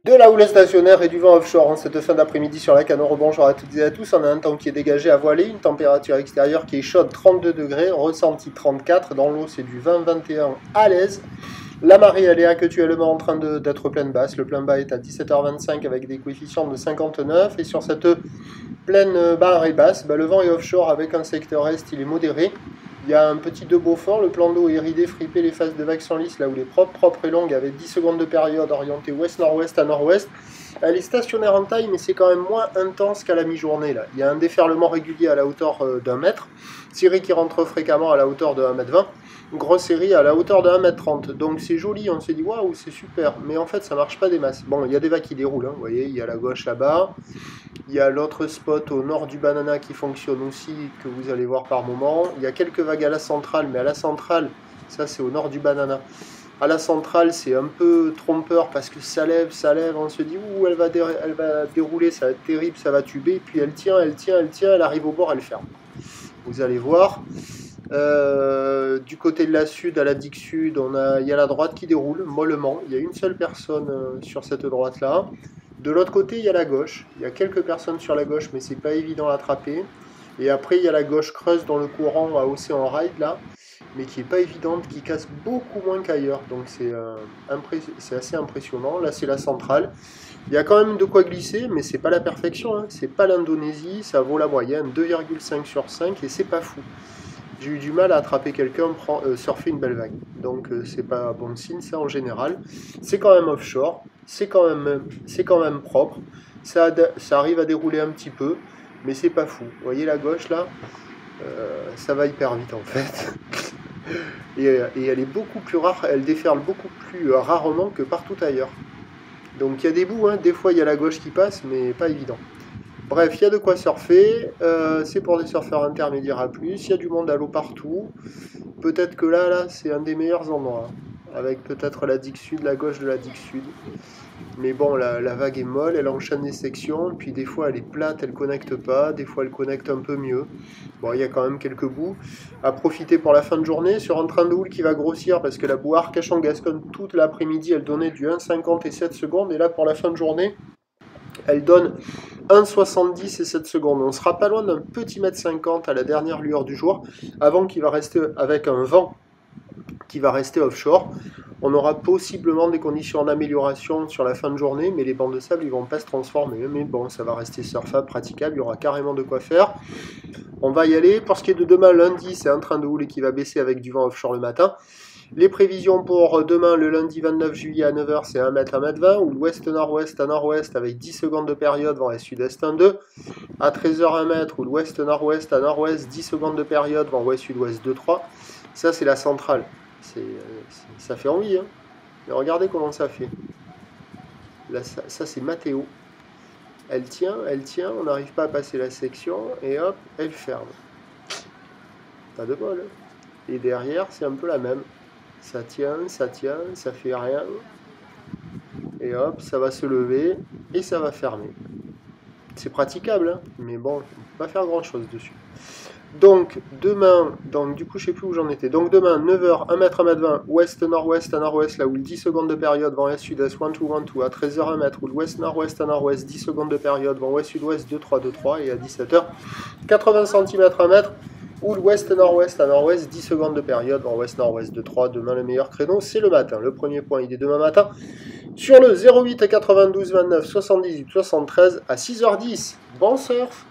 De la houle stationnaire et du vent offshore en cette fin d'après-midi sur la Canot. Bonjour à toutes et à tous. On a un temps qui est dégagé à voiler, une température extérieure qui est chaude, 32 degrés, ressenti 34. Dans l'eau, c'est du 20-21 à l'aise. La marée, elle est actuellement en train d'être pleine basse. Le plein bas est à 17h25 avec des coefficients de 59. Et sur cette pleine marée basse, le vent est offshore avec un secteur est, il est modéré. Il y a un petit de Beaufort, le plan d'eau est ridé, fripé, les phases de vagues sont lisses, là où les propres et longues, avec 10 secondes de période orientée ouest-nord-ouest à nord-ouest. Elle est stationnaire en taille, mais c'est quand même moins intense qu'à la mi-journée. Là. Il y a un déferlement régulier à la hauteur d'1 mètre, série qui rentre fréquemment à la hauteur de 1,20 m, grosse série à la hauteur de 1,30 m. Donc c'est joli, on se dit waouh, c'est super, mais en fait ça marche pas des masses. Bon, il y a des vagues qui déroulent, vous voyez, il y a la gauche là-bas. Il y a l'autre spot au nord du Banana qui fonctionne aussi, que vous allez voir par moment. Il y a quelques vagues à la centrale, mais à la centrale, ça c'est au nord du Banana. À la centrale, c'est un peu trompeur parce que ça lève, on se dit ouh, elle va dérouler, ça va être terrible, ça va tuber. Puis elle tient, elle arrive au bord, elle ferme. Vous allez voir. Du côté de la sud, à la digue sud, il y a la droite qui déroule mollement. Il y a une seule personne sur cette droite-là. De l'autre côté, il y a la gauche. Il y a quelques personnes sur la gauche, mais c'est pas évident à attraper. Et après, il y a la gauche creuse dans le courant à Océan Ride, là, mais qui est pas évidente, qui casse beaucoup moins qu'ailleurs. Donc c'est assez impressionnant. Là, c'est la centrale. Il y a quand même de quoi glisser, mais c'est pas la perfection. Hein. C'est pas l'Indonésie, ça vaut la moyenne, 2,5 sur 5, et c'est pas fou. J'ai eu du mal à attraper quelqu'un, surfer une belle vague. Donc c'est pas bon signe, ça en général. C'est quand même offshore, c'est quand même propre. Ça arrive à dérouler un petit peu, mais c'est pas fou. Vous voyez la gauche là, ça va hyper vite en fait. et elle est beaucoup plus rare, elle déferle beaucoup plus rarement que partout ailleurs. Donc il y a des bouts, hein, des fois il y a la gauche qui passe, mais pas évident. Bref, il y a de quoi surfer, c'est pour des surfeurs intermédiaires à plus, il y a du monde à l'eau partout. Peut-être que là c'est un des meilleurs endroits, avec peut-être la digue sud, la gauche de la digue sud. Mais bon, la vague est molle, elle enchaîne les sections, puis des fois elle est plate, elle connecte pas, des fois elle connecte un peu mieux. Bon, il y a quand même quelques bouts à profiter pour la fin de journée, sur un train de houle qui va grossir, parce que la boue Arcachon-Gascogne, toute l'après-midi, elle donnait du 1,50 et 7 secondes, et là pour la fin de journée, elle donne 1,70 et 7 secondes. On sera pas loin d'un petit mètre 50 à la dernière lueur du jour, avant qu'il va rester avec un vent qui va rester offshore. On aura possiblement des conditions d'amélioration sur la fin de journée, mais les bancs de sable ils vont pas se transformer. Mais bon, ça va rester surfable, praticable, il y aura carrément de quoi faire. On va y aller. Pour ce qui est de demain, lundi, c'est un train de houle qui va baisser avec du vent offshore le matin. Les prévisions pour demain, le lundi 29 juillet à 9h, c'est 1 m à 1,20 m, ou l'ouest-nord-ouest à nord-ouest avec 10 secondes de période, vent est-sud-est 1,2. À 13h 1 m, ou l'ouest-nord-ouest à nord-ouest, 10 secondes de période, vent ouest-sud-ouest 2,3. Ça, c'est la centrale. Ça fait envie, hein. Mais regardez comment ça fait. Là, ça c'est Mathéo. Elle tient, on n'arrive pas à passer la section, et hop, elle ferme. Pas de bol, hein. Et derrière, c'est un peu la même. Ça tient, ça fait rien. Et hop, ça va se lever et ça va fermer. C'est praticable, hein, mais bon, on ne peut pas faire grand chose dessus. Donc, demain, du coup, je sais plus où j'en étais. Donc, demain, 9h, 1 m à 1,20 m, ouest-nord-ouest à nord-ouest, là où le 10 secondes de période, vent est-sud-est, 1-2, 1-2, à 13h, 1 m, ou l'ouest-nord-ouest à nord-ouest, 10 secondes de période, vent ouest-sud-ouest, 2-3, 2-3, et à 17h, 80 cm à 1 m, ou l'ouest-nord-ouest à nord-ouest, 10 secondes de période, vent ouest-nord-ouest, 2-3. Demain, le meilleur créneau, c'est le matin. Le premier point, il est demain matin, sur le 08 92 29 78 73 à 6h10. Bon surf!